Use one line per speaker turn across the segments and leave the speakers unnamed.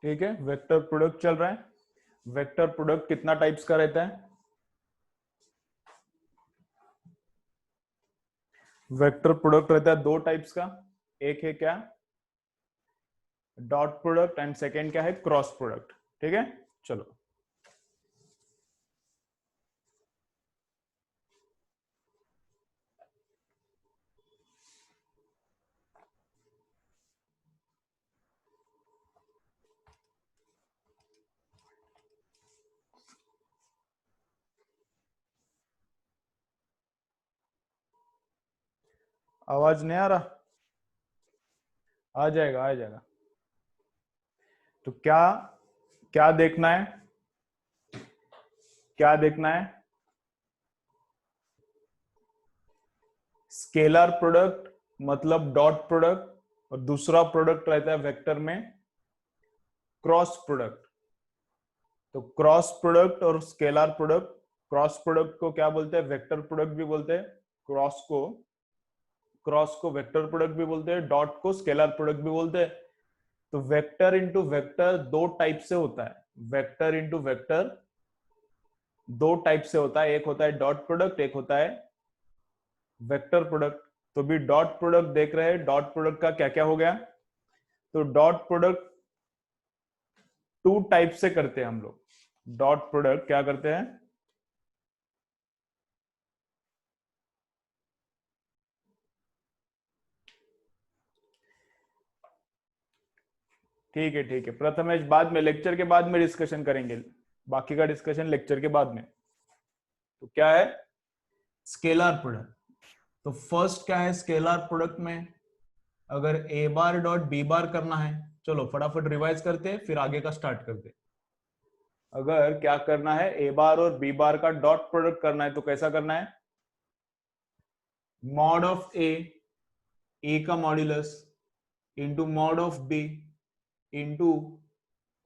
ठीक है, vector product चल रहा है। वेक्टर प्रोडक्ट कितना टाइप्स का रहता है? वेक्टर प्रोडक्ट रहता है दो टाइप्स का। एक है क्या, डॉट प्रोडक्ट, एंड सेकेंड क्या है, क्रॉस प्रोडक्ट। ठीक है, चलो। आवाज नहीं आ रहा? आ जाएगा, आ जाएगा। तो क्या क्या देखना है, क्या देखना है? स्केलर प्रोडक्ट मतलब डॉट प्रोडक्ट, और दूसरा प्रोडक्ट रहता है वेक्टर में क्रॉस प्रोडक्ट। तो क्रॉस प्रोडक्ट और स्केलर प्रोडक्ट, क्रॉस प्रोडक्ट को क्या बोलते हैं, वेक्टर प्रोडक्ट भी बोलते हैं। क्रॉस को वेक्टर प्रोडक्ट भी बोलते हैं, डॉट को स्केलर प्रोडक्ट भी बोलते हैं। तो वेक्टर इंटू वेक्टर दो टाइप से होता है। वेक्टर इंटू वेक्टर दो टाइप से होता है, एक होता है डॉट प्रोडक्ट, एक होता है वेक्टर प्रोडक्ट। तो भी डॉट प्रोडक्ट देख रहे हैं, डॉट प्रोडक्ट का क्या क्या हो गया। तो डॉट प्रोडक्ट टू टाइप से करते हैं हम लोग। डॉट प्रोडक्ट क्या करते हैं, ठीक है ठीक है, प्रथमेश बाद में लेक्चर के बाद में डिस्कशन करेंगे, बाकी का डिस्कशन लेक्चर के बाद में। तो क्या है स्केलर प्रोडक्ट? तो फर्स्ट क्या है स्केलर प्रोडक्ट में, अगर ए बार डॉट बी बार करना है, चलो फटाफट रिवाइज करते हैं फिर आगे का स्टार्ट करते हैं। अगर क्या करना है, ए बार और बी बार का डॉट प्रोडक्ट करना है, तो कैसा करना है, मॉड ऑफ ए का modulus into mod of B into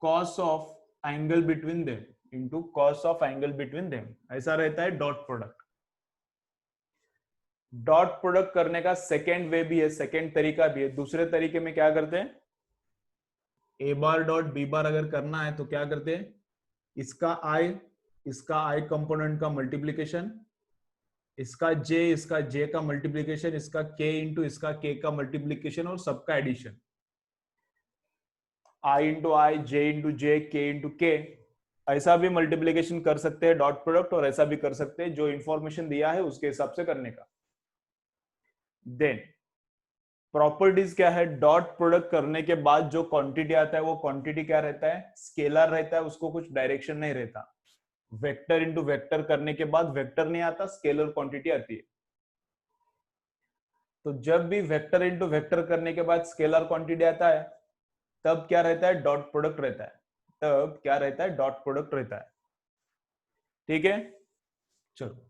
cos of angle between them into cos of angle between them, ऐसा रहता है डॉट प्रोडक्ट। डॉट प्रोडक्ट करने का सेकेंड वे भी है, सेकेंड तरीका भी है। दूसरे तरीके में क्या करते हैं, ए बार डॉट बी बार अगर करना है तो क्या करते हैं, इसका आई कंपोनेंट का मल्टीप्लीकेशन, इसका जे का मल्टीप्लीकेशन, इसका के इंटू इसका के का मल्टीप्लीकेशन, और सबका एडिशन, आई इंटू आई, जे इंटू जे, के इंटू के। ऐसा भी मल्टीप्लीकेशन कर सकते हैं डॉट प्रोडक्ट, और ऐसा भी कर सकते हैं जो इंफॉर्मेशन दिया है उसके हिसाब से करने का। देन प्रॉपर्टीज क्या है, डॉट प्रोडक्ट करने के बाद जो क्वांटिटी आता है वो क्वांटिटी क्या रहता है, स्केलर रहता है, उसको कुछ डायरेक्शन नहीं रहता। वेक्टर इंटू वेक्टर करने के बाद वेक्टर नहीं आता, स्केलर क्वांटिटी आती है। तो जब भी वेक्टर इंटू वेक्टर करने के बाद स्केलर क्वांटिटी आता है, तब क्या रहता है, डॉट प्रोडक्ट रहता है। तब क्या रहता है, डॉट प्रोडक्ट रहता है। ठीक है, चलो।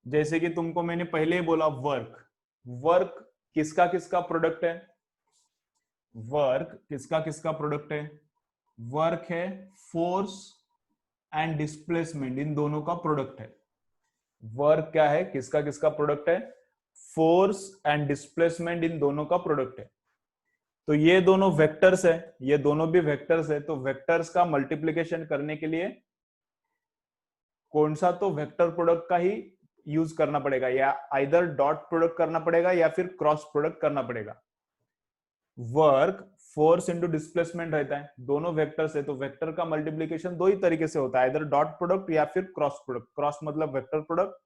जैसे कि तुमको मैंने पहले ही बोला, वर्क वर्क किसका किसका प्रोडक्ट है, वर्क किसका किसका प्रोडक्ट है, वर्क है फोर्स एंड डिस्प्लेसमेंट, इन दोनों का प्रोडक्ट है। वर्क क्या है, किसका किसका प्रोडक्ट है, फोर्स एंड डिस्प्लेसमेंट, इन दोनों का प्रोडक्ट है। तो ये दोनों वेक्टर्स है, ये दोनों भी वेक्टर्स है। तो वेक्टर्स का मल्टीप्लीकेशन करने के लिए कौन सा, तो वेक्टर प्रोडक्ट का ही यूज करना पड़ेगा, या आइदर डॉट प्रोडक्ट करना पड़ेगा या फिर क्रॉस प्रोडक्ट करना पड़ेगा। वर्क फोर्स इंटू डिस्प्लेसमेंट रहता है, दोनों वेक्टर्स है, तो वेक्टर का मल्टीप्लीकेशन दो ही तरीके से होता है, इधर डॉट प्रोडक्ट या फिर क्रॉस प्रोडक्ट। क्रॉस मतलब वेक्टर प्रोडक्ट,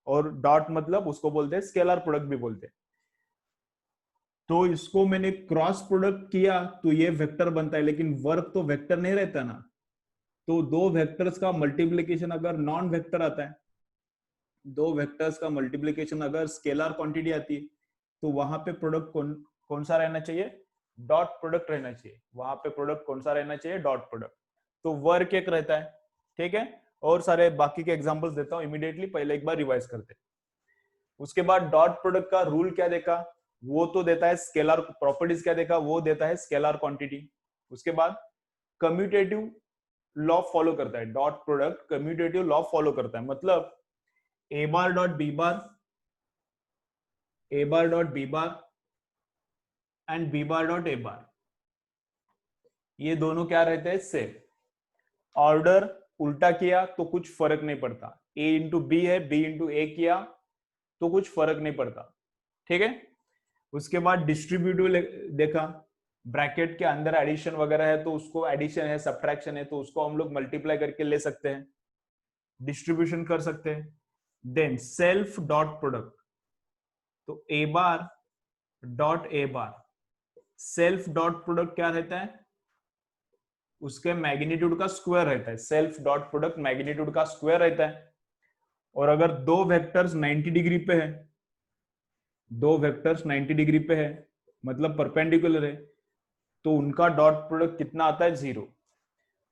और डॉट मतलब उसको बोलते हैं स्केलर प्रोडक्ट भी बोलते हैं। तो इसको मैंने क्रॉस प्रोडक्ट किया तो ये वेक्टर बनता है, लेकिन वर्क तो वेक्टर नहीं रहता ना। तो दो वेक्टर्स का मल्टीप्लीकेशन अगर नॉन वेक्टर आता है, दो वेक्टर्स का मल्टीप्लीकेशन अगर स्केलर क्वांटिटी आती है, तो वहां पे प्रोडक्ट कौन सा रहना चाहिए, डॉट प्रोडक्ट रहना चाहिए। वहां पे प्रोडक्ट कौन सा रहना चाहिए, डॉट प्रोडक्ट। तो वर्क एक रहता है, ठीक है। और सारे बाकी के एग्जांपल्स देता हूं इमीडिएटली, पहले एक बार रिवाइज करते हैं। उसके बाद डॉट प्रोडक्ट का रूल क्या देखा, वो तो देता है स्केलर प्रॉपर्टीज, क्या देखा, वो देता है स्केलर क्वांटिटी। उसके बाद कम्यूटेटिव लॉ फॉलो करता है, dot product commutative law follow करता है। मतलब A bar dot B bar, A bar dot B bar and B bar dot A bar, ये दोनों क्या रहते हैं, सेम। ऑर्डर उल्टा किया तो कुछ फर्क नहीं पड़ता, ए इंटू बी है, बी इंटू ए किया तो कुछ फर्क नहीं पड़ता, ठीक है। उसके बाद डिस्ट्रीब्यूटिव देखा, ब्रैकेट के अंदर एडिशन वगैरह है तो उसको एडिशन है, सब्ट्रैक्शन है तो उसको हम लोग मल्टीप्लाई करके ले सकते हैं, डिस्ट्रीब्यूशन कर सकते हैं। देन सेल्फ डॉट प्रोडक्ट, तो A bar dot A bar, self dot product क्या रहता है, उसके मैग्नीट्यूड का स्क्वायर रहता है, सेल्फ डॉट प्रोडक्ट मैग्नीट्यूड का स्क्वायर रहता है। और अगर दो वेक्टर्स 90 डिग्री पे है, दो वेक्टर्स 90 डिग्री पे है मतलब परपेंडिकुलर है, तो उनका डॉट प्रोडक्ट कितना आता है, 0।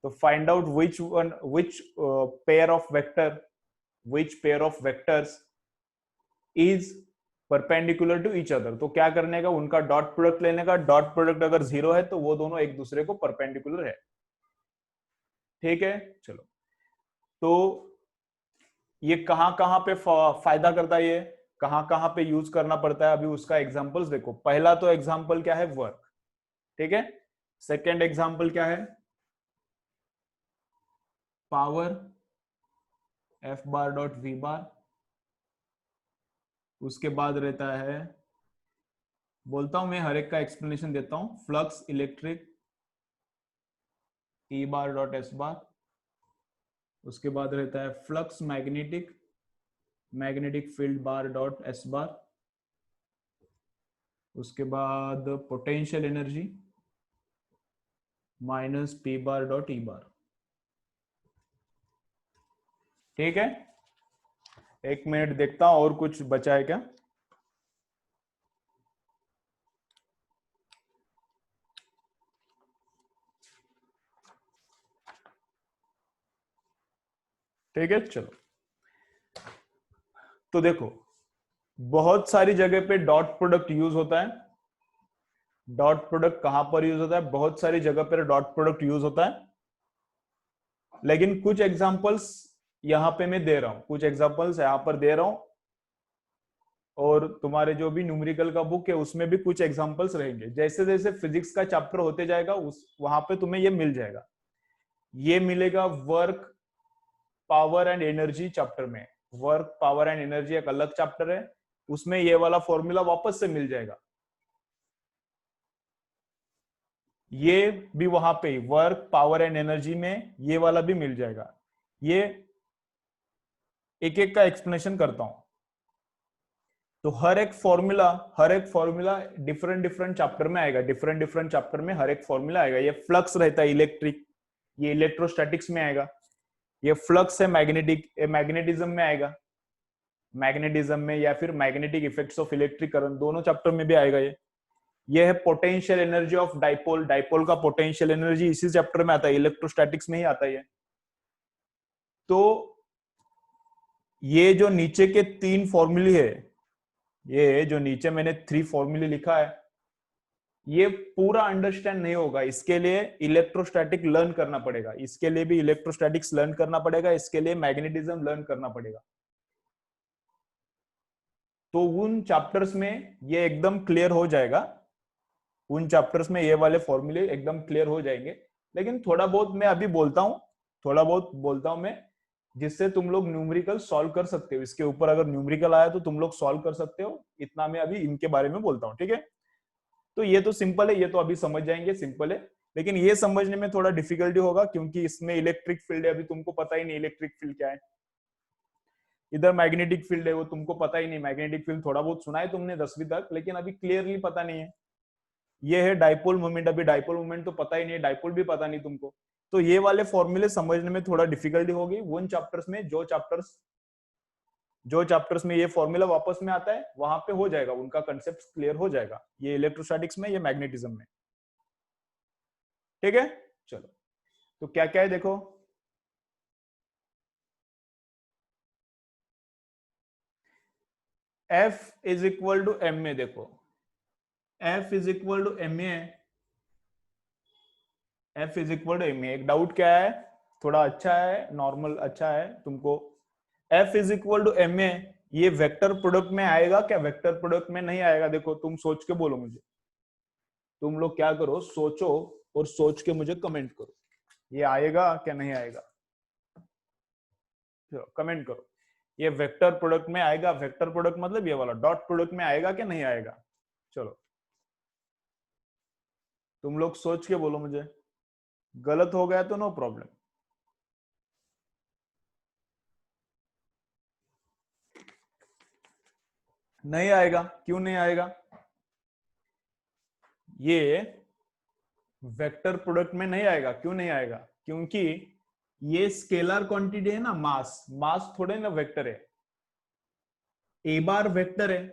तो find out which pair of vector, which pair of vectors is perpendicular to each other. तो क्या करने का, उनका डॉट प्रोडक्ट लेने का, डॉट प्रोडक्ट अगर 0 है तो वो दोनों एक दूसरे को परपेंडिकुलर है, ठीक है। चलो, तो ये कहां कहां पे फायदा करता है, ये कहां कहां पे यूज करना पड़ता है, अभी उसका एग्जांपल्स देखो। पहला तो एग्जांपल क्या है, वर्क, ठीक है। सेकंड एग्जांपल क्या है, power F bar dot V bar. उसके बाद रहता है, बोलता हूं मैं हर एक का एक्सप्लेनेशन देता हूं, flux electric E bar dot S bar. उसके बाद रहता है flux magnetic, magnetic field bar dot S bar. उसके बाद potential energy minus P bar dot E bar, ठीक है। एक मिनट देखता हूं और कुछ बचा है क्या। ठीक है, चलो। तो देखो, बहुत सारी जगह पे डॉट प्रोडक्ट यूज होता है। डॉट प्रोडक्ट कहां पर यूज होता है, बहुत सारी जगह पर डॉट प्रोडक्ट यूज होता है। लेकिन कुछ एग्जांपल्स यहां पे मैं दे रहा हूं, कुछ एग्जांपल्स यहां पर दे रहा हूं, और तुम्हारे जो भी न्यूमेरिकल का बुक है उसमें भी कुछ एग्जांपल्स रहेंगे। जैसे जैसे फिजिक्स का चैप्टर होते जाएगा उस वहां पे तुम्हें ये मिल जाएगा। ये मिलेगा work power and energy chapter में। वर्क पावर एंड एनर्जी एक अलग चैप्टर है, उसमें ये वाला फॉर्मूला वापस से मिल जाएगा। ये भी वहां पे वर्क पावर एंड एनर्जी में ये वाला भी मिल जाएगा। ये एक एक का एक्सप्लेनेशन करता हूं। तो हर एक फॉर्मूला डिफरेंट डिफरेंट चैप्टर में आएगा, डिफरेंट डिफरेंट चैप्टर में हर एक फॉर्मूला आएगा। ये फ्लक्स रहता है इलेक्ट्रिक, ये इलेक्ट्रोस्टैटिक्स में आएगा। ये फ्लक्स है मैग्नेटिक, मैग्नेटिज्म में आएगा, मैग्नेटिज्म में, या फिर magnetic effects of electric current, दोनों चैप्टर में भी आएगा ये है potential energy of dipole, dipole का पोटेंशियल एनर्जी इसी चैप्टर में आता है, इलेक्ट्रोस्टैटिक्स में ही आता है। तो ये जो नीचे के 3 फॉर्मूले है, ये जो नीचे मैंने 3 फॉर्मूले लिखा है, ये पूरा अंडरस्टैंड नहीं होगा, इसके लिए इलेक्ट्रोस्टैटिक लर्न करना पड़ेगा, इसके लिए भी इलेक्ट्रोस्टैटिक्स लर्न करना पड़ेगा, इसके लिए मैग्नेटिज्म लर्न करना पड़ेगा। तो उन चैप्टर्स में ये एकदम क्लियर हो जाएगा, उन चैप्टर्स में ये वाले फॉर्मूले एकदम क्लियर हो जाएंगे। लेकिन थोड़ा बहुत मैं अभी बोलता हूं, थोड़ा बहुत बोलता हूं मैं, जिससे तुम लोग न्यूमेरिकल सॉल्व कर सकते हो। इसके ऊपर अगर न्यूमेरिकल आया तो तुम लोग सॉल्व कर सकते हो, इतना मैं अभी इनके बारे में बोलता हूं, ठीक है। तो ये तो सिंपल है, ये तो अभी समझ जाएंगे, सिंपल है। लेकिन ये समझने में थोड़ा डिफिकल्टी होगा क्योंकि इसमें इलेक्ट्रिक फील्ड है, अभी तुमको पता ही नहीं इलेक्ट्रिक फील्ड क्या है। इधर मैग्नेटिक फील्ड है, वो तुमको पता ही नहीं, मैग्नेटिक फील्ड थोड़ा बहुत सुना है तुमने 10वीं तक, लेकिन अभी क्लियरली पता नहीं है। ये है डाइपोल मोमेंट, अभी डाइपोल मोमेंट तो पता ही नहीं है, डाइपोल भी पता नहीं तुमको। तो ये वाले फॉर्मूले समझने में थोड़ा डिफिकल्टी होगी उन चैप्टर्स में, जो चैप्टर्स में ये फॉर्मूला वापस में आता है वहां पे हो जाएगा, उनका कंसेप्ट क्लियर हो जाएगा, ये इलेक्ट्रोस्टैटिक्स में, ये मैग्नेटिज्म में, ठीक है। चलो, तो क्या क्या है देखो, F is equal to M A, देखो F is equal to M A, F is equal to M A. एक डाउट क्या है, थोड़ा अच्छा है, नॉर्मल अच्छा है तुमको, F is equal to M A, ये वेक्टर प्रोडक्ट में आएगा क्या, वेक्टर प्रोडक्ट में नहीं आएगा। देखो तुम सोच के बोलो मुझे, तुम लोग क्या करो, सोचो और सोच के मुझे कमेंट करो, ये आएगा क्या नहीं आएगा, चलो कमेंट करो। ये वेक्टर प्रोडक्ट में आएगा, वेक्टर प्रोडक्ट मतलब ये वाला डॉट प्रोडक्ट में आएगा क्या नहीं आएगा, चलो तुम लोग सोच के बोलो मुझे, गलत हो गया तो नो प्रॉब्लम। नहीं आएगा, क्यों नहीं आएगा, ये वेक्टर प्रोडक्ट में नहीं आएगा, क्यों नहीं आएगा, क्योंकि ये स्केलर क्वांटिटी है ना, मास, मास थोड़े ना वेक्टर है, ए बार वेक्टर है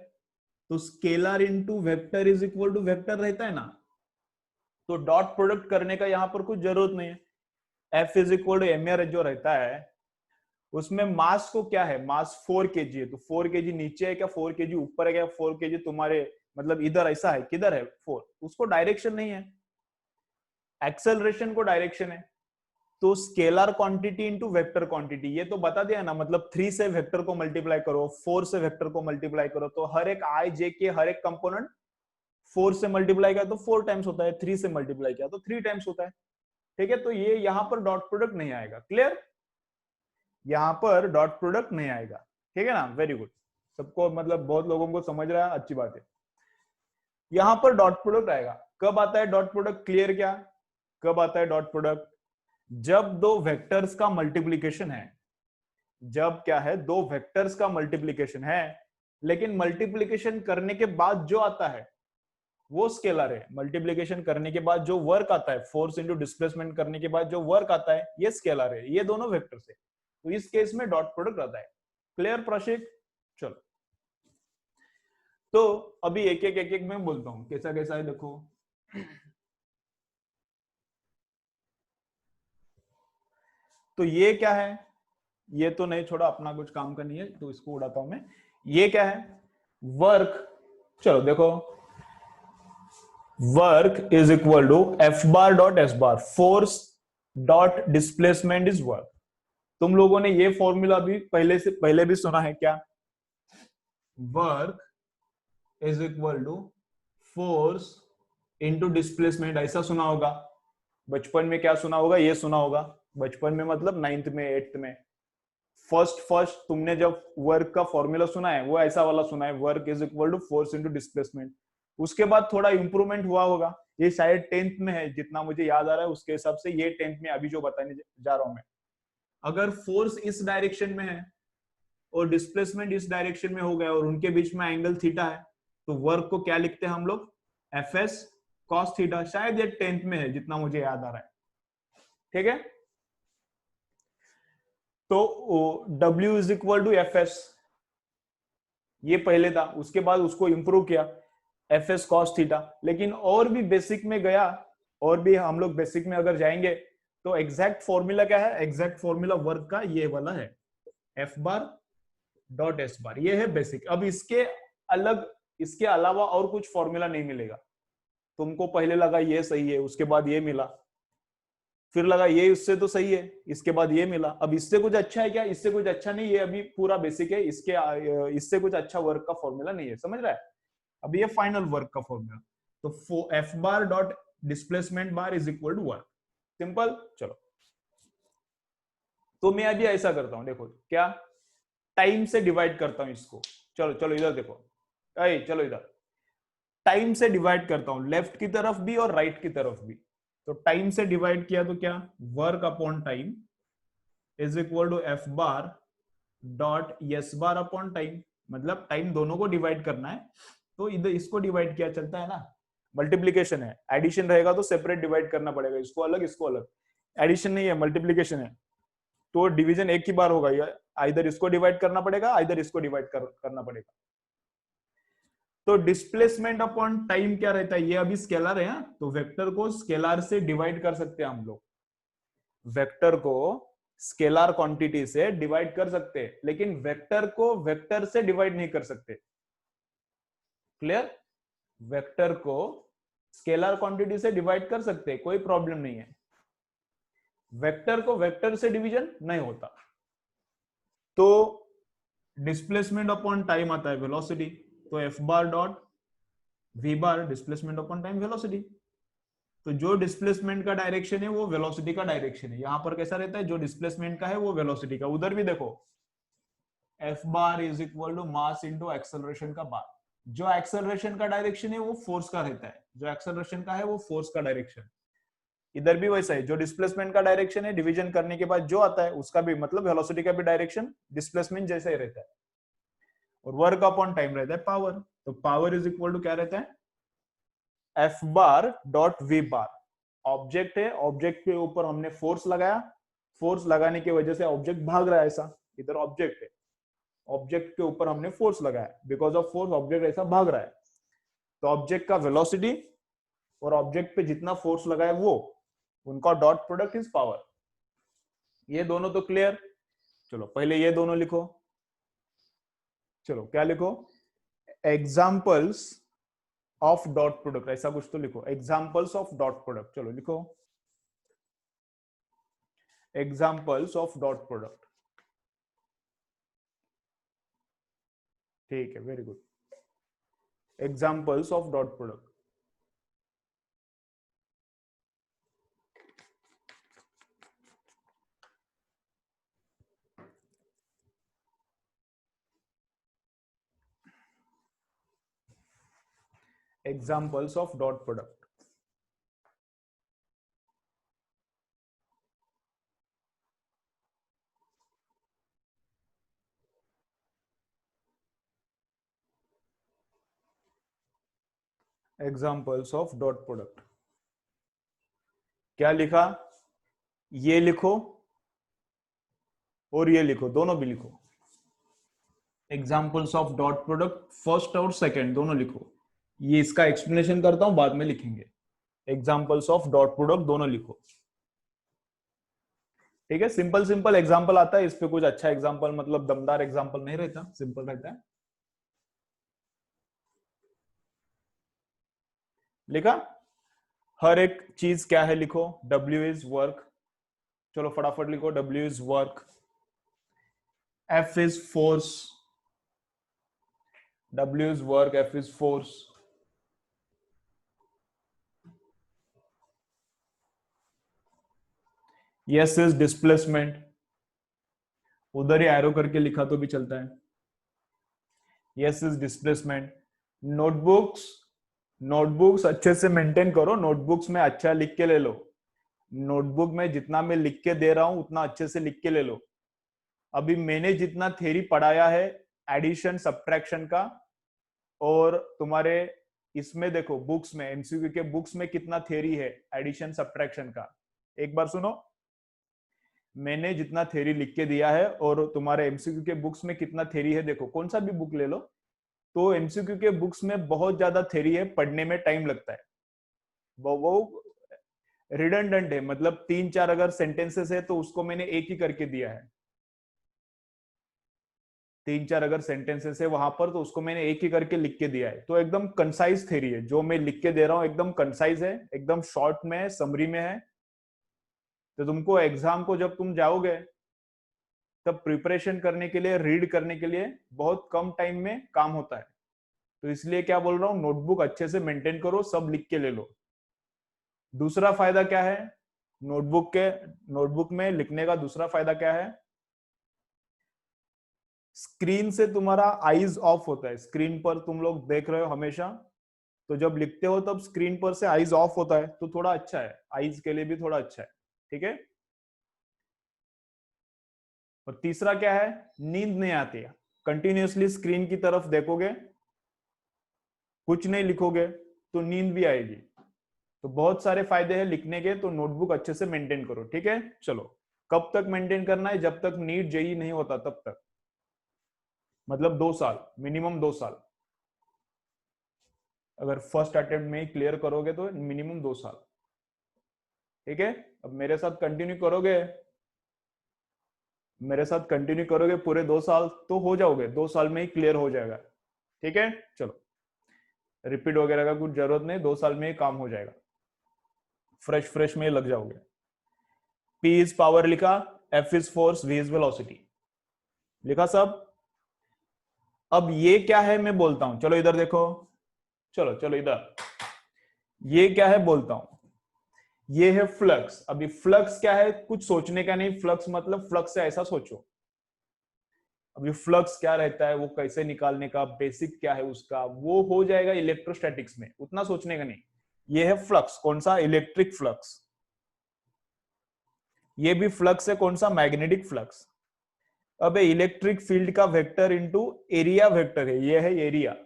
तो scalar into vector is equal to vector रहता है ना, तो डॉट प्रोडक्ट करने का यहां पर कुछ जरूरत नहीं है। F is equal to M R जो रहता है उसमें मास को क्या है, मास 4 kg है, तो 4 kg नीचे है क्या 4 kg ऊपर है क्या, 4 kg तुम्हारे मतलब इधर ऐसा है, किधर है 4, उसको डायरेक्शन नहीं है, एक्सेलरेशन को डायरेक्शन है। तो scalar quantity into vector quantity, ये तो बता दिया ना, मतलब 3 से वेक्टर को मल्टीप्लाई करो, 4 से वेक्टर को मल्टीप्लाई करो, तो हर एक आई जे के हर एक कंपोनेंट 4 से मल्टीप्लाई किया तो 4 टाइम्स होता है, 3 से मल्टीप्लाई किया तो 3 टाइम्स होता है, ठीक है। तो ये यहां पर डॉट प्रोडक्ट नहीं आएगा, क्लियर, यहां पर डॉट प्रोडक्ट नहीं आएगा, ठीक है ना, वेरी गुड, सबको मतलब बहुत लोगों को समझ रहा है, अच्छी बात है। यहां पर डॉट प्रोडक्ट आएगा, कब आता है डॉट प्रोडक्ट, क्लियर क्या, कब आता है डॉट प्रोडक्ट, जब दो वेक्टर्स का मल्टीप्लीकेशन है, जब क्या है दो वेक्टर्स का मल्टीप्लीकेशन है, लेकिन मल्टीप्लीकेशन करने के बाद जो आता है वो स्केलर है, मल्टीप्लीकेशन करने के बाद जो वर्क आता है, फोर्स इंटू डिस्प्लेसमेंट करने के बाद जो वर्क आता है ये स्केलर है, ये दोनों वेक्टर्स है, तो इस केस में डॉट प्रोडक्ट आता है, क्लियर प्रशिक, चलो। तो अभी एक एक में बोलता हूं कैसा कैसा है, देखो तो ये क्या है, ये तो नहीं छोड़ा, अपना कुछ काम का नहीं है तो इसको उड़ाता हूं मैं, ये क्या है वर्क, चलो देखो work is equal to F bar dot S bar, force dot displacement is work. तुम लोगों ने ये फॉर्मूला भी पहले भी सुना है क्या, work is equal to force into displacement, ऐसा सुना होगा, बचपन में क्या सुना होगा, ये सुना होगा, बचपन में मतलब 9th में 8th में, फर्स्ट तुमने जब वर्क का फॉर्मूला सुना है वो ऐसा वाला सुना है, work is equal to force into displacement. उसके बाद थोड़ा इंप्रूवमेंट हुआ होगा, ये शायद 10th में है, जितना मुझे याद आ रहा है उसके हिसाब से ये 10th में अभी जो बताने जा रहा हूं मैं। अगर फोर्स इस डायरेक्शन में है और डिस्प्लेसमेंट इस डायरेक्शन में हो गया और उनके बीच में एंगल थीटा है, तो वर्क को क्या लिखते हैं हम लोग, एफ एस कॉस थीटा, शायद ये 10th में है जितना मुझे याद आ रहा है, ठीक है। तो W is equal to F S, ये पहले था, उसके बाद उसको इंप्रूव किया एफ एस कॉस थीटा, लेकिन और भी बेसिक में गया, और भी हम लोग बेसिक में अगर जाएंगे तो एग्जैक्ट फॉर्मूला क्या है, एग्जैक्ट फॉर्मूला वर्क का ये वाला है, एफ बार डॉट एस बार, ये है बेसिक। अब इसके अलग, इसके अलावा और कुछ फॉर्मूला नहीं मिलेगा तुमको, पहले लगा ये सही है, उसके बाद ये मिला, फिर लगा ये इससे तो सही है, इसके बाद ये मिला, अब इससे कुछ अच्छा है क्या, इससे कुछ अच्छा नहीं, ये अभी पूरा बेसिक है, इससे कुछ अच्छा वर्क का फॉर्मूला नहीं है, समझ रहा है, अब ये फाइनल वर्क का फॉर्मूला, तो F bar dot displacement bar is equal to work, simple. चलो तो मैं अभी ऐसा करता हूं, देखो क्या, टाइम से डिवाइड करता हूं इसको, चलो चलो इधर देखो, चलो इधर टाइम से डिवाइड करता हूं, लेफ्ट की तरफ भी और राइट की तरफ भी, तो टाइम से डिवाइड किया तो क्या, work upon time is equal to F bar dot S bar upon time, मतलब टाइम दोनों को डिवाइड करना है तो इधर इसको डिवाइड किया चलता है ना, मल्टीप्लीकेशन है, एडिशन रहेगा तो सेपरेट डिवाइड करना पड़ेगा, इसको अलग इसको अलग, एडिशन नहीं है मल्टीप्लीकेशन है, तो डिवीजन एक ही बार होगा, या इधर इसको डिवाइड करना पड़ेगा, इधर इसको डिवाइड करना पड़ेगा। तो डिस्प्लेसमेंट अपॉन टाइम क्या रहता है, ये अभी स्केलर है, तो वेक्टर को स्केलर से डिवाइड कर सकते हैं हम लोग, वेक्टर को स्केलर क्वांटिटी से डिवाइड कर सकते हैं, लेकिन वेक्टर को वेक्टर से डिवाइड नहीं कर सकते, क्लियर, वेक्टर को स्केलर क्वांटिटी से डिवाइड कर सकते हैं, कोई प्रॉब्लम नहीं है, वेक्टर को वेक्टर से डिवीजन नहीं होता। तो डिस्प्लेसमेंट अपॉन टाइम आता है वेलोसिटी, तो F bar dot V bar displacement upon time velocity, तो जो डिस्प्लेसमेंट का डायरेक्शन है वो वेलोसिटी का डायरेक्शन है। यहां पर कैसा रहता है, जो डिस्प्लेसमेंट का है वो वेलोसिटी का। उधर भी देखो F bar is equal to mass into acceleration का बार। जो एक्सेलरेशन का डायरेक्शन है वो फोर्स का रहता है, जो एक्सेलरेशन का है वो फोर्स का डायरेक्शन। इधर भी वैसा है, जो डिस्प्लेसमेंट का डायरेक्शन है डिवीजन करने के बाद जो आता है उसका भी मतलब वेलोसिटी का भी डायरेक्शन डिस्प्लेसमेंट जैसा ही रहता है। और वर्क अपॉन टाइम रहता है पावर। तो पावर इज इक्वल टू क्या रहता है, F bar dot V bar. Object है, ऑब्जेक्ट के ऊपर हमने फोर्स लगाया, फोर्स लगाने की वजह से ऑब्जेक्ट भाग रहा है ऐसा, इधर ऑब्जेक्ट है, ऑब्जेक्ट के ऊपर हमने फोर्स लगाया, बिकॉज ऑफ फोर्स ऑब्जेक्ट ऐसा भाग रहा है। तो ऑब्जेक्ट का वेलोसिटी और ऑब्जेक्ट पे जितना फोर्स लगा है वो, उनका डॉट प्रोडक्ट इज पावर। ये दोनों तो क्लियर। चलो पहले ये दोनों लिखो। चलो क्या लिखो, एग्जाम्पल्स ऑफ डॉट प्रोडक्ट, ऐसा कुछ तो लिखो, एग्जाम्पल्स ऑफ डॉट प्रोडक्ट। चलो लिखो एग्जाम्पल्स ऑफ डॉट प्रोडक्ट। ठीक है, very good. Examples of dot product. Examples of dot product. Examples of dot product क्या लिखा, ये लिखो और ये लिखो, दोनों भी लिखो। Examples of dot product first और सेकंड दोनों लिखो। ये इसका एक्सप्लेनेशन करता हूं, बाद में लिखेंगे। एग्जाम्पल्स ऑफ डॉट प्रोडक्ट दोनों लिखो। ठीक है, सिंपल सिंपल एग्जाम्पल आता है, इस पे कुछ अच्छा एग्जाम्पल मतलब दमदार एग्जाम्पल नहीं रहता, सिंपल रहता है। लिखा, हर एक चीज क्या है लिखो, W इज वर्क। चलो फटाफट लिखो, W is work, F is force, W is work, F is force. S is displacement, उधर ही एरो करके लिखा तो भी चलता है। S is displacement. Notebooks, notebooks अच्छे से मेंटेन करो, नोटबुक्स में अच्छा लिख के ले लो। नोटबुक में जितना मैं लिख के दे रहा हूं उतना अच्छे से लिख के ले लो। अभी मैंने जितना थ्योरी पढ़ाया है एडिशन सब्ट्रैक्शन का, और तुम्हारे इसमें देखो बुक्स में, एमसीक्यू के बुक्स में कितना थ्योरी है एडिशन सब्ट्रैक्शन का, एक बार सुनो। मैंने जितना थ्योरी लिख के दिया है और तुम्हारे एमसीक्यू के बुक्स में कितना थ्योरी है, देखो कौन सा भी बुक ले लो, तो एमसीक्यू के बुक्स में बहुत ज्यादा थ्योरी है, पढ़ने में टाइम लगता है, वो रिडंडेंट है, मतलब 3-4 अगर सेंटेंसेस है तो उसको मैंने एक ही करके दिया है। 3-4 अगर सेंटेंसेस है वहां पर तो उसको मैंने एक ही करके लिख के दिया है। तो एकदम कंसाइज थ्योरी है जो मैं लिख के दे रहा हूं, एकदम कंसाइज है, एकदम शॉर्ट में है, समरी में है। तो तुमको एग्जाम को जब तुम जाओगे तब प्रिपरेशन करने के लिए, रीड करने के लिए बहुत कम टाइम में काम होता है। तो इसलिए क्या बोल रहा हूं, नोटबुक अच्छे से मेंटेन करो, सब लिख के ले लो। दूसरा फायदा क्या है नोटबुक में लिखने का, दूसरा फायदा क्या है, स्क्रीन से तुम्हारा आईज ऑफ होता है। स्क्रीन पर तुम लोग देख रहे हो हमेशा, तो जब लिखते हो तब स्क्रीन पर से आईज ऑफ होता है, तो थोड़ा अच्छा है, आईज के लिए भी थोड़ा अच्छा है। ठीक है। और तीसरा क्या है, नींद नहीं आती है। कंटिन्यूअसली स्क्रीन की तरफ देखोगे, कुछ नहीं लिखोगे तो नींद भी आएगी। तो बहुत सारे फायदे हैं लिखने के, तो नोटबुक अच्छे से मेंटेन करो। ठीक है, चलो कब तक मेंटेन करना है, जब तक नीट जेई नहीं होता तब तक, मतलब 2 साल, मिनिमम 2 साल। अगर फर्स्ट अटेम्प्ट में ही क्लियर करोगे तो मिनिमम 2 साल। ठीक है, अब मेरे साथ कंटिन्यू करोगे, मेरे साथ कंटिन्यू करोगे पूरे 2 साल तो हो जाओगे, 2 साल में ही क्लियर हो जाएगा। ठीक है, चलो रिपीट वगैरह का कुछ जरूरत नहीं, 2 साल में ही काम हो जाएगा, फ्रेश फ्रेश में ही लग जाओगे। P इज पावर लिखा, F is force, V is velocity लिखा सब। अब ये क्या है मैं बोलता हूं, चलो इधर देखो, चलो चलो इधर, ये क्या है बोलता हूं। ये है फ्लक्स। अभी फ्लक्स क्या है, कुछ सोचने का नहीं, फ्लक्स मतलब फ्लक्स है ऐसा सोचो। अभी फ्लक्स क्या रहता है, वो कैसे निकालने का, बेसिक क्या है उसका, वो हो जाएगा इलेक्ट्रोस्टैटिक्स में, उतना सोचने का नहीं। ये है फ्लक्स, कौन सा, इलेक्ट्रिक फ्लक्स। ये भी फ्लक्स है, कौन सा, मैग्नेटिक फ्लक्स। अब इलेक्ट्रिक फील्ड का वेक्टर इनटू एरिया वेक्टर है, ये है एरिया।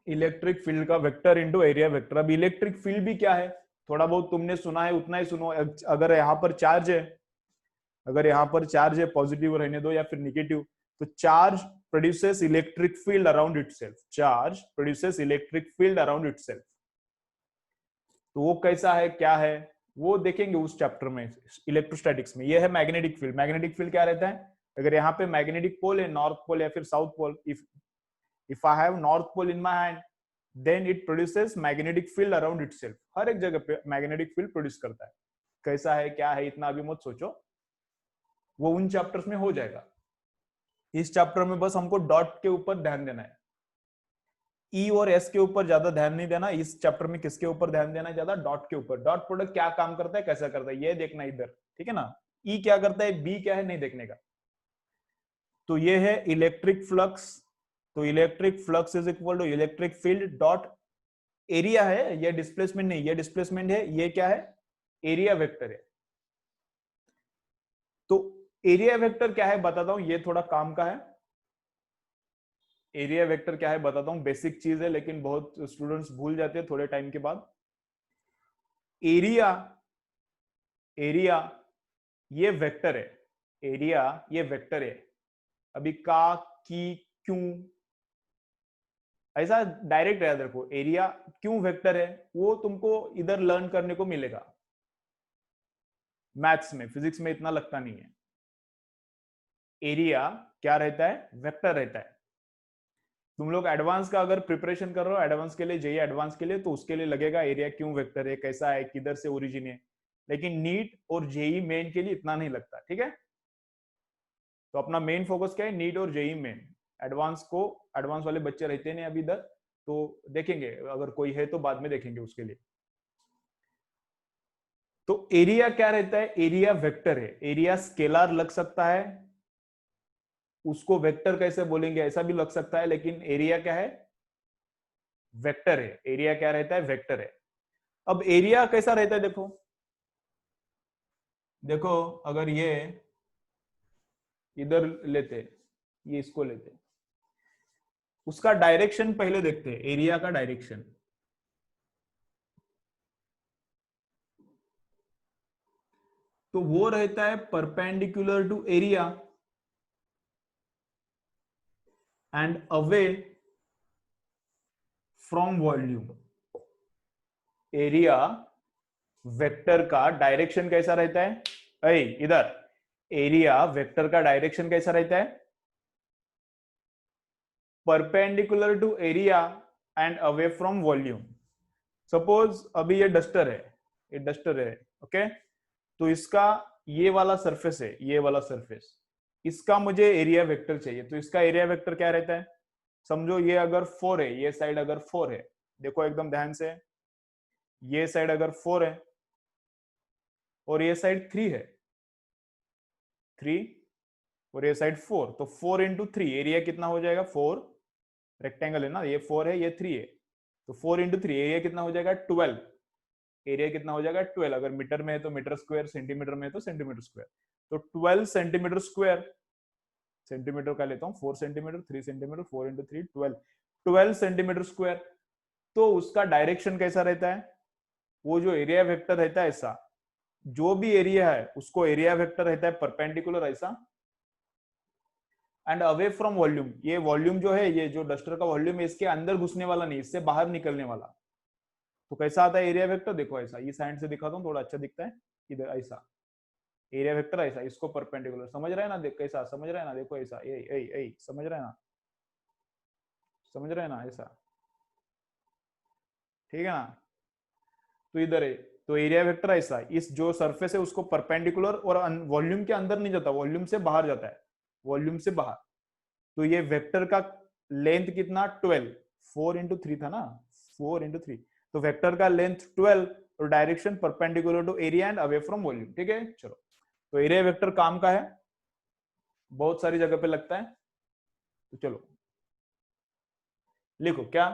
इलेक्ट्रिक फील्ड का वेक्टर इनटू एरिया वेक्टर। अब इलेक्ट्रिक फील्ड भी क्या है, थोड़ा बहुत तुमने सुना है, उतना ही सुनो। अगर यहां पर चार्ज है, अगर यहां पर चार्ज है, पॉजिटिव रहने दो या फिर निगेटिव, तो charge produces electric field around itself. Charge produces electric field around itself. तो वो कैसा है, क्या है, वो देखेंगे उस चैप्टर में, इलेक्ट्रोस्टैटिक्स में। ये है मैग्नेटिक फील्ड। मैग्नेटिक फील्ड क्या रहता है, अगर यहाँ पे मैग्नेटिक पोल है, नॉर्थ पोल या फिर south pole, if I have north pole in my hand, then it produces magnetic field around itself. हर एक जगह पे मैग्नेटिक फील्ड प्रोड्यूस करता है। कैसा है, क्या है, इतना अभी मत सोचो, वो उन चैप्टर्स में हो जाएगा। इस चैप्टर में बस हमको डॉट के ऊपर ध्यान देना है। ई और एस के ऊपर ज्यादा ध्यान नहीं देना। इस चैप्टर में किसके ऊपर ध्यान देना है, ज्यादा डॉट के ऊपर। डॉट प्रोडक्ट क्या काम करता है, कैसा करता है, ये देखना इधर, ठीक है ना। ई क्या करता है, बी क्या है, नहीं देखने का। तो ये है इलेक्ट्रिक फ्लक्स। तो electric flux is equal to electric field dot area है, ये डिस्प्लेसमेंट नहीं, ये डिस्प्लेसमेंट है, ये क्या है, एरिया वेक्टर है। तो एरिया वेक्टर क्या है बताता हूं, ये थोड़ा काम का है। एरिया वेक्टर क्या है बताता हूं, बेसिक चीज है, लेकिन बहुत स्टूडेंट्स भूल जाते हैं थोड़े टाइम के बाद। एरिया, एरिया ये वेक्टर है, एरिया ये वेक्टर है। अभी का, की, क्यों, ऐसा डायरेक्ट याद रखो। एरिया क्यों वेक्टर है, वो तुमको इधर लर्न करने को मिलेगा, मैथ्स में, फिजिक्स में इतना लगता नहीं है। एरिया क्या रहता है, वेक्टर रहता है। तुम लोग एडवांस का अगर प्रिपरेशन कर रहे हो, एडवांस के लिए, जेई एडवांस के लिए, तो उसके लिए लगेगा एरिया क्यों वेक्टर है, कैसा है, किधर से ओरिजिन है। लेकिन नीट और जेई मेन के लिए इतना नहीं लगता, ठीक है। तो अपना मेन फोकस क्या है, नीट और जेई मेन। एडवांस को, एडवांस वाले बच्चे रहते नहीं अभी इधर, तो देखेंगे, अगर कोई है तो बाद में देखेंगे उसके लिए। तो एरिया क्या रहता है, एरिया वेक्टर है। एरिया स्केलर लग सकता है, उसको वेक्टर कैसे बोलेंगे ऐसा भी लग सकता है, लेकिन एरिया क्या है, वेक्टर है। एरिया क्या रहता है, वेक्टर है। अब एरिया कैसा रहता है, देखो, देखो अगर ये इधर लेते, ये इसको लेते, उसका डायरेक्शन पहले देखते हैं, एरिया का डायरेक्शन। तो वो रहता है perpendicular to area and away from volume. Area vector का डायरेक्शन कैसा रहता है, इधर एरिया वेक्टर का डायरेक्शन कैसा रहता है, perpendicular to area and away from volume. Suppose अभी ये डस्टर है, ये डस्टर है, ओके। तो इसका ये वाला सरफेस है, ये वाला सरफेस, इसका मुझे एरिया वेक्टर चाहिए। तो इसका एरिया वेक्टर क्या रहता है, समझो ये अगर 4 है, ये साइड अगर 4 है, देखो एकदम ध्यान से, ये साइड अगर 4 है और ये साइड 3 है, 3 और ये साइड 4, तो 4 इंटू 3 एरिया कितना हो जाएगा, 4, रेक्टेंगल है ना, ये 4 है, ये 3 है, तो 4 इंटू 3 एरिया कितना हो जाएगा, 12। एरिया कितना हो जाएगा, 12। अगर मीटर में है तो मीटर स्क्वायर, सेंटीमीटर में है तो सेंटीमीटर स्क्वायर। तो 12 सेंटीमीटर स्क्वायर, सेंटीमीटर का लेता हूँ, 4 centimetre, 3 centimetre, 4 into 3 12, 12 centimetre square. तो उसका डायरेक्शन कैसा रहता है, वो जो एरिया वेक्टर रहता है ऐसा, जो भी एरिया है उसको एरिया वेक्टर रहता है परपेंडिकुलर ऐसा, एंड अवे फ्रॉम वॉल्यूम। ये वॉल्यूम जो है, ये जो डस्टर का वॉल्यूम है, इसके अंदर घुसने वाला नहीं, इससे बाहर निकलने वाला। तो कैसा आता है एरिया वेक्टर, देखो ऐसा, इस साइड से दिखाता हूँ, थोड़ा अच्छा दिखता है, इधर ऐसा एरिया वेक्टर ऐसा, इसको परपेंडिकुलर, समझ रहे हैं ना, देख कैसा, समझ रहे हैं ना, देखो ऐसा, ए समझ रहे हैं ना, समझ रहे हैं ना, ऐसा, ठीक है ना। तो इधर है, तो एरिया वेक्टर ऐसा, इस जो सरफेस है उसको परपेंडिकुलर, और वॉल्यूम के अंदर नहीं जाता, वॉल्यूम से बाहर जाता है, वॉल्यूम से बाहर। तो ये वेक्टर का लेंथ कितना, 12, 4 इंटू 3 था ना, 4 इंटू 3, तो वेक्टर का लेंथ 12, और direction perpendicular to area and away from volume. ठीक है, चलो तो एरिया वेक्टर काम का है, बहुत सारी जगह पे लगता है, तो चलो लिखो क्या,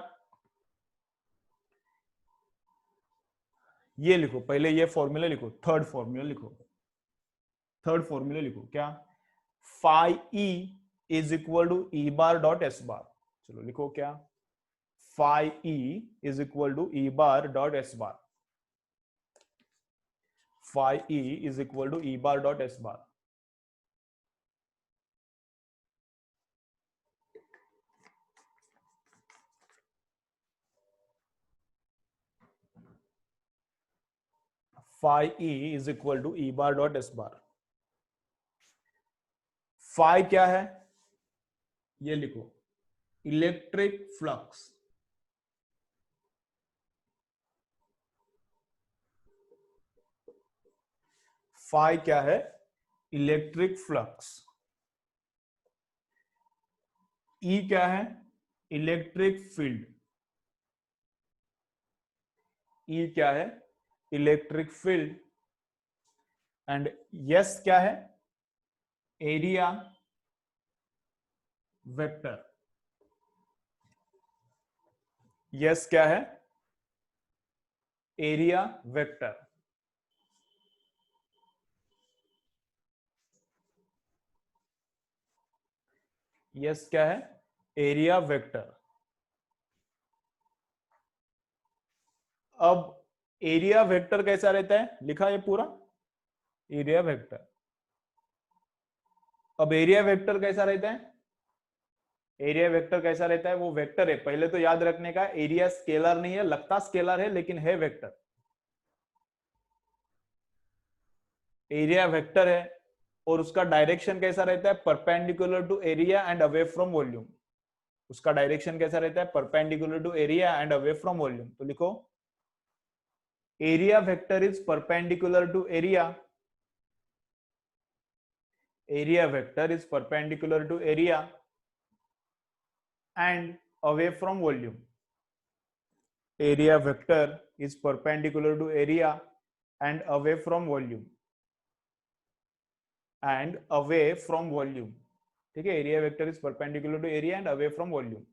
ये लिखो पहले, ये फॉर्मूला लिखो, थर्ड फॉर्मूला लिखो, थर्ड फॉर्मूला लिखो क्या, phi E is equal to E bar dot S bar. चलो लिखो क्या, phi E is equal to E bar dot S bar, phi E is equal to E bar dot S bar. Phi E is equal to E bar dot S bar. Phi क्या है, ये लिखो, electric flux, phi क्या है, electric flux. ई क्या है, electric field, ई क्या है, इलेक्ट्रिक फील्ड। एंड यस क्या है, एरिया वेक्टर। यस क्या है, एरिया वेक्टर। यस क्या है, एरिया वेक्टर। अब एरिया वेक्टर कैसा रहता है, लिखा है पूरा, एरिया वेक्टर। अब एरिया वेक्टर कैसा रहता है, एरिया वेक्टर कैसा रहता है, वो वेक्टर है, पहले तो याद रखने का, एरिया स्केलर नहीं है, लगता स्केलर है लेकिन है वेक्टर। एरिया वेक्टर है और उसका डायरेक्शन कैसा रहता है, perpendicular to area and away from volume. उसका डायरेक्शन कैसा रहता है, perpendicular to area and away from volume. तो लिखो, area vector is perpendicular to area, area vector is perpendicular to area and away from volume. Area vector is perpendicular to area and away from volume, and away from volume. ठीक है, area vector is perpendicular to area and away from volume.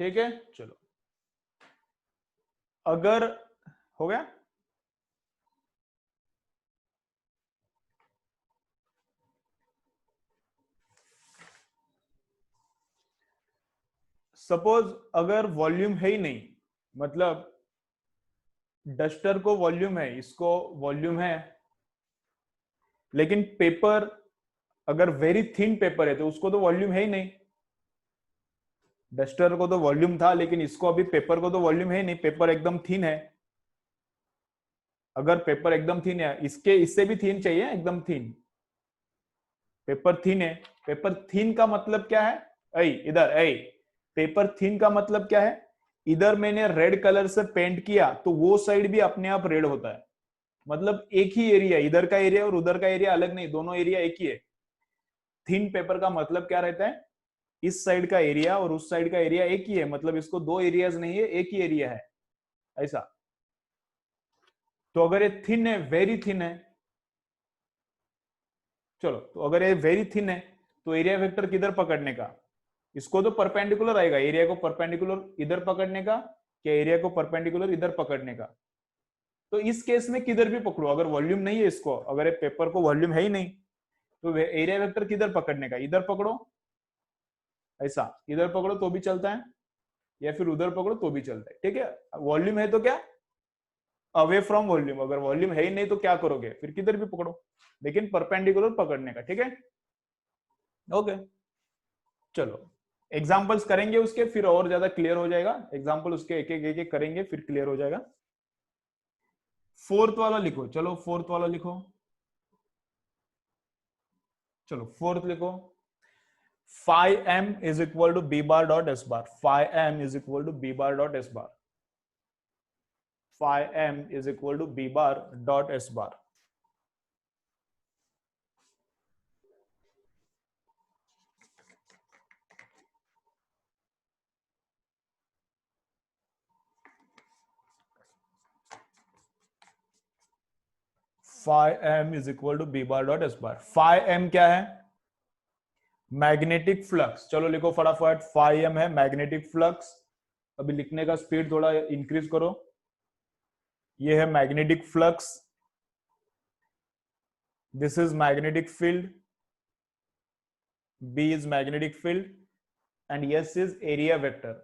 ठीक है, चलो अगर हो गया, suppose अगर volume है ही नहीं, मतलब डस्टर को वॉल्यूम है, इसको वॉल्यूम है, लेकिन पेपर अगर वेरी थिन पेपर है तो उसको तो वॉल्यूम है ही नहीं। डस्टर को तो वॉल्यूम था लेकिन इसको अभी पेपर को तो वॉल्यूम है नहीं, पेपर एकदम थिन है। अगर पेपर एकदम थिन है, इसके इससे भी थिन चाहिए, एकदम थिन, पेपर थिन है। पेपर थिन का मतलब क्या है, ऐ इधर ऐ, पेपर थिन का मतलब क्या है, इधर मैंने रेड कलर से पेंट किया तो वो साइड भी अपने आप रेड होता है, मतलब एक ही एरिया, इधर का एरिया और उधर का एरिया अलग नहीं, दोनों एरिया एक ही है। थिन पेपर का मतलब क्या रहता है, इस साइड का एरिया और उस साइड का एरिया एक ही है, मतलब इसको दो एरियाज नहीं है, एक ही एरिया है, ऐसा। तो अगर ये थिन है, वेरी थिन है, चलो तो अगर ये वेरी थिन है तो एरिया वेक्टर किधर पकड़ने का, इसको तो परपेंडिकुलर आएगा, एरिया को परपेंडिकुलर इधर पकड़ने का, क्या एरिया को परपेंडिकुलर इधर पकड़ने का। तो इस केस में किधर भी पकड़ो, अगर वॉल्यूम नहीं है इसको, अगर पेपर को वॉल्यूम है ही नहीं, तो एरिया वेक्टर किधर पकड़ने का, इधर पकड़ो, ऐसा इधर पकड़ो तो भी चलता है, या फिर उधर पकड़ो तो भी चलता है। ठीक है, वॉल्यूम है तो क्या, अवे फ्रॉम वॉल्यूम, अगर वॉल्यूम है ही नहीं तो क्या करोगे, फिर किधर भी पकड़ो, लेकिन परपेंडिकुलर पकड़ने का। ठीक है, ओके, चलो एग्जांपल्स करेंगे उसके, फिर और ज्यादा क्लियर हो जाएगा, एग्जांपल उसके एक एक करेंगे फिर क्लियर हो जाएगा। फोर्थ वाला लिखो, चलो फोर्थ वाला लिखो, चलो फोर्थ लिखो, phi M is equal to B bar dot S bar, phi M is equal to B bar dot S bar, phi M is equal to B bar dot S bar. Phi M is equal to B bar dot S bar. Phi M क्या है? Magnetic flux. चलो लिखो फटाफट, phi M है magnetic flux. अभी लिखने का speed थोड़ा इंक्रीज करो। ये है magnetic flux, this is magnetic field, B is magnetic field and S is area vector.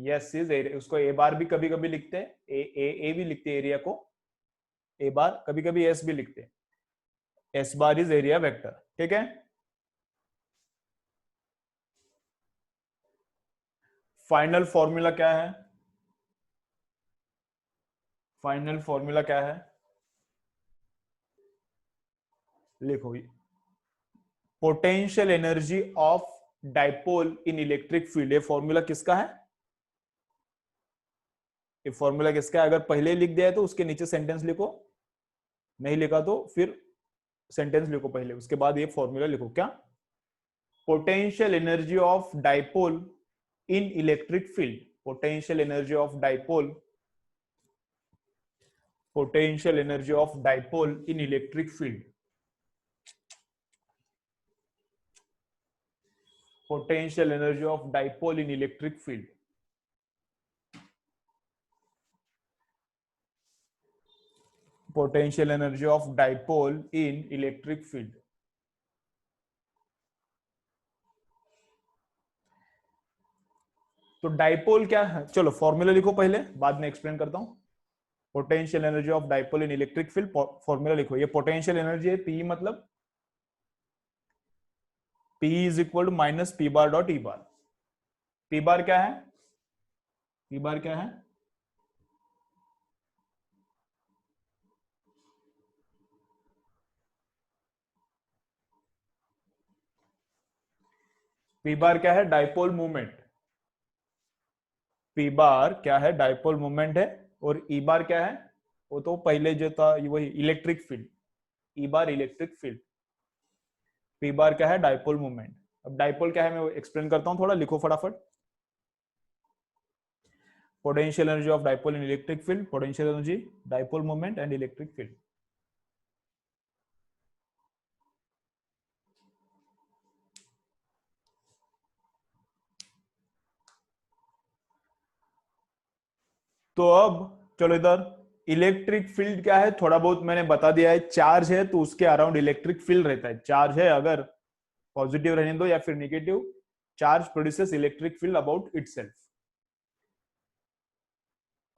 S is area, उसको ए बार भी कभी कभी लिखते हैं, ए भी लिखते हैं एरिया को, ए बार, कभी कभी एस भी लिखते हैं, S bar is area vector. ठीक है, फाइनल फॉर्मूला क्या है? फाइनल फॉर्मूला क्या है? लिखो, potential energy of dipole in electric field. ये फॉर्मूला किसका है? ये फॉर्मूला किसका है? अगर पहले लिख दिया है तो उसके नीचे सेंटेंस लिखो, नहीं लिखा तो फिर सेंटेंस लिखो पहले, उसके बाद ये फॉर्मूला लिखो। क्या? Potential energy of dipole in electric field. Potential energy of dipole, potential energy of dipole in electric field. Potential energy of dipole in electric field. Potential energy of dipole in electric field. तो dipole क्या है? चलो formula लिखो पहले, बाद में explain करता हूं। Potential energy of dipole in electric field, formula लिखो। ये पोटेंशियल एनर्जी है, पी मतलब P is equal to minus P bar dot E bar. P bar क्या है? पी बार क्या है? पी बार क्या है? Dipole movement. पी बार क्या है? डाइपोल मूवमेंट है। और ई बार क्या है? वो तो पहले जो था वही इलेक्ट्रिक फील्ड, ई बार इलेक्ट्रिक फील्ड। पी बार क्या है? Dipole movement. अब डाइपोल क्या है मैं एक्सप्लेन करता हूं, थोड़ा लिखो फटाफट। Potential energy of dipole in electric field, potential energy, dipole movement and electric field. तो अब चलो इधर, इलेक्ट्रिक फील्ड क्या है थोड़ा बहुत मैंने बता दिया है। चार्ज है तो उसके अराउंड इलेक्ट्रिक फील्ड रहता है। चार्ज है, अगर पॉजिटिव रहने दो या फिर negative, charge produces electric field about itself.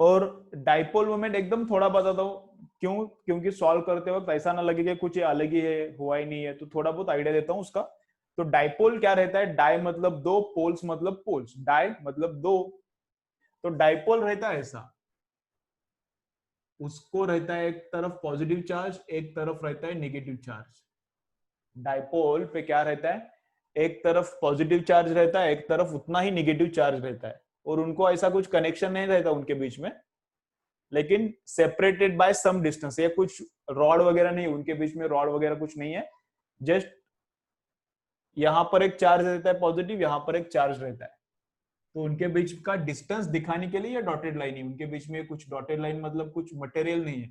और डाइपोल मोमेंट एकदम थोड़ा बताता हूं, क्यों? क्योंकि सॉल्व करते वक्त ऐसा ना लगे कि कुछ अलग ही है, हुआ ही नहीं है, तो थोड़ा बहुत आइडिया देता हूं उसका। तो डाइपोल क्या रहता है? डाई मतलब दो, पोल्स मतलब पोल्स, डाई मतलब दो। तो डाइपोल रहता है ऐसा, उसको रहता है एक तरफ पॉजिटिव चार्ज, एक तरफ रहता है नेगेटिव चार्ज। डाइपोल पे क्या रहता है? एक तरफ पॉजिटिव चार्ज रहता है, एक तरफ उतना ही नेगेटिव चार्ज रहता है, और उनको ऐसा कुछ कनेक्शन नहीं रहता उनके बीच में, लेकिन सेपरेटेड बाय सम डिस्टेंस। ये कुछ रॉड वगैरह नहीं, उनके बीच में रॉड वगैरह कुछ नहीं है, जस्ट यहां पर एक चार्ज रहता है पॉजिटिव, यहां पर एक चार्ज रहता है। तो उनके बीच का डिस्टेंस दिखाने के लिए ये डॉटेड लाइन है, उनके बीच में कुछ डॉटेड लाइन मतलब कुछ मटेरियल नहीं है,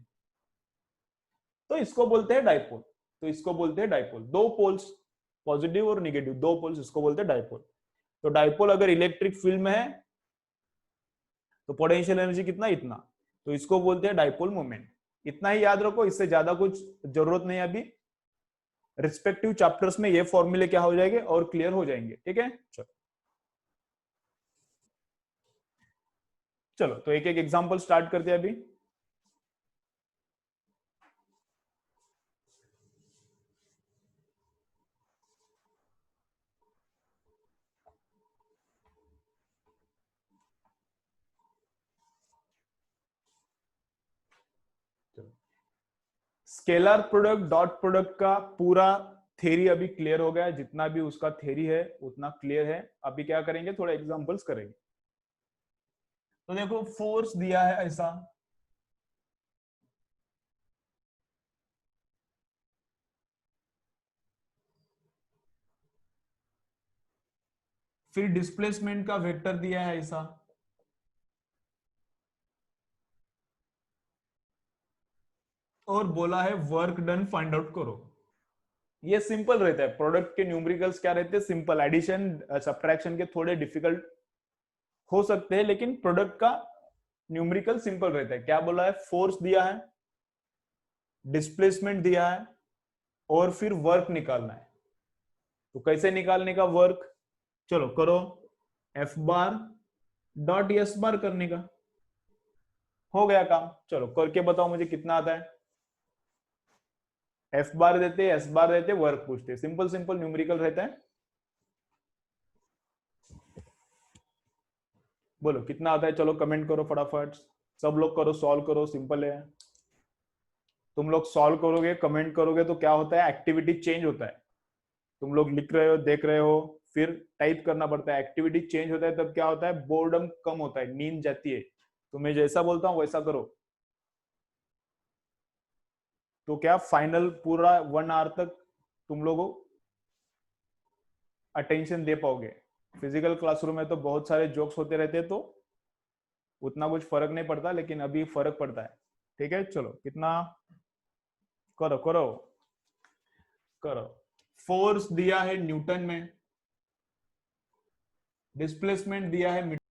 तो इसको बोलते हैं डाइपोल। तो इसको बोलते हैं डाइपोल, दो पोल्स, पॉजिटिव और निगेटिव दो पोल्स, इसको बोलते हैं डाइपोल। तो डाइपोल अगर इलेक्ट्रिक फील्ड में है तो पोटेंशियल एनर्जी कितना? इतना, तो इसको बोलते हैं डाइपोल मोमेंट। इतना ही याद रखो, इससे ज्यादा कुछ जरूरत नहीं अभी। रिस्पेक्टिव चैप्टर्स में ये फॉर्मूले क्या हो जाएंगे और क्लियर हो जाएंगे। ठीक है, चलो चलो, तो एक एक एग्जांपल स्टार्ट करते हैं अभी। स्केलर प्रोडक्ट डॉट प्रोडक्ट का पूरा थ्योरी अभी क्लियर हो गया है, जितना भी उसका थ्योरी है उतना क्लियर है। अभी क्या करेंगे, थोड़ा एग्जांपल्स करेंगे। तो देखो फोर्स दिया है ऐसा, फिर डिस्प्लेसमेंट का वेक्टर दिया है ऐसा, और बोला है वर्क डन फाइंड आउट करो। ये सिंपल रहता है, प्रोडक्ट के न्यूमेरिकल्स क्या रहते हैं, सिंपल, एडिशन सब्ट्रैक्शन के थोड़े डिफिकल्ट हो सकते हैं, लेकिन प्रोडक्ट का न्यूमेरिकल सिंपल रहता है। क्या बोला है, फोर्स दिया है, डिस्प्लेसमेंट दिया है, और फिर वर्क निकालना है। तो कैसे निकालने का वर्क, चलो करो, एफ बार डॉट एस बार करने का, हो गया काम। चलो करके बताओ मुझे कितना आता है। एफ बार देते, एस बार देते, वर्क पूछते, सिंपल सिंपल न्यूमेरिकल रहता है। बोलो कितना आता है, चलो कमेंट करो फटाफट, सब लोग करो, सॉल्व करो, सिंपल है। तुम लोग सॉल्व करोगे, कमेंट करोगे तो क्या होता है, एक्टिविटी चेंज होता है। तुम लोग लिख रहे हो, देख रहे हो, फिर टाइप करना पड़ता है, एक्टिविटी चेंज होता है, तब क्या होता है, बोर्डम कम होता है, नींद जाती है। तो मैं जैसा बोलता हूँ वैसा करो, तो क्या फाइनल पूरा 1 आवर तक तुम लोगों अटेंशन दे पाओगे। फिजिकल क्लासरूम में तो बहुत सारे जोक्स होते रहते हैं, तो उतना कुछ फर्क नहीं पड़ता, लेकिन अभी फर्क पड़ता है। ठीक है, चलो कितना, करो करो करो। फोर्स दिया है न्यूटन में, डिस्प्लेसमेंट दिया है